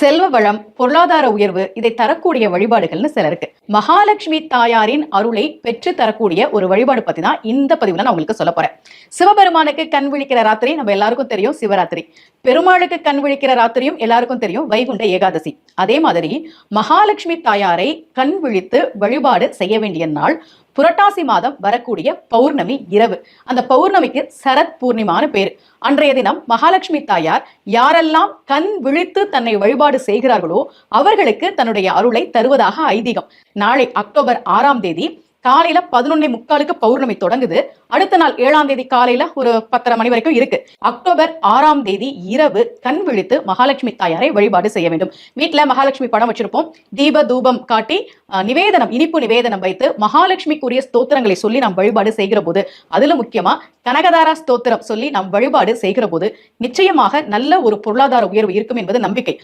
செல்வ வளம், பொருளாதார உயர்வு இதை தரக்கூடிய வழிபாடுகள்னு சில இருக்கு. மகாலட்சுமி தாயாரின் அருளை பெற்று தரக்கூடிய ஒரு வழிபாடு பத்தி தான் இந்த பதிவுல நான் உங்களுக்கு சொல்ல போறேன். சிவபெருமானுக்கு கண் விழிக்கிற ராத்திரி நம்ம எல்லாருக்கும் தெரியும் சிவராத்திரி. பெருமாளுக்கு கண் விழிக்கிற ராத்திரியும் எல்லாருக்கும் தெரியும் வைகுண்ட ஏகாதசி. அதே மாதிரி மகாலட்சுமி தாயாரை கண் விழித்து வழிபாடு செய்ய வேண்டிய நாள் புரட்டாசி மாதம் வரக்கூடிய பௌர்ணமி இரவு. அந்த பௌர்ணமிக்கு சரத் பூர்ணிமான பேரு. அன்றைய தினம் மகாலட்சுமி தாயார் யாரெல்லாம் கண் விழித்து தன்னை வழிபாடு செய்கிறார்களோ அவர்களுக்கு தன்னுடைய அருளை தருவதாக ஐதீகம். நாளை அக்டோபர் 6ஆம் தேதி காலையில 11:45 பௌர்ணமி தொடங்குது. அடுத்த நாள் 7ஆம் தேதி காலையில ஒரு 10:30 மணி வரைக்கும் இருக்கு. அக்டோபர் 6ஆம் தேதி இரவு கண் விழித்து மகாலட்சுமி தாயாரை வழிபாடு செய்ய வேண்டும். வீட்டுல மகாலட்சுமி படம் வச்சிருப்போம். தீப தூபம் காட்டி நிவேதனம், இனிப்பு நிவேதனம் வைத்து மகாலட்சுமிக்குரிய ஸ்தோத்திரங்களை சொல்லி நாம் வழிபாடு செய்கிற போது, அதுல முக்கியமா கனகதாரா ஸ்தோத்திரம் சொல்லி நாம் வழிபாடு செய்கிற போது நிச்சயமாக நல்ல ஒரு பொருளாதார உயர்வு இருக்கும் என்பது நம்பிக்கை.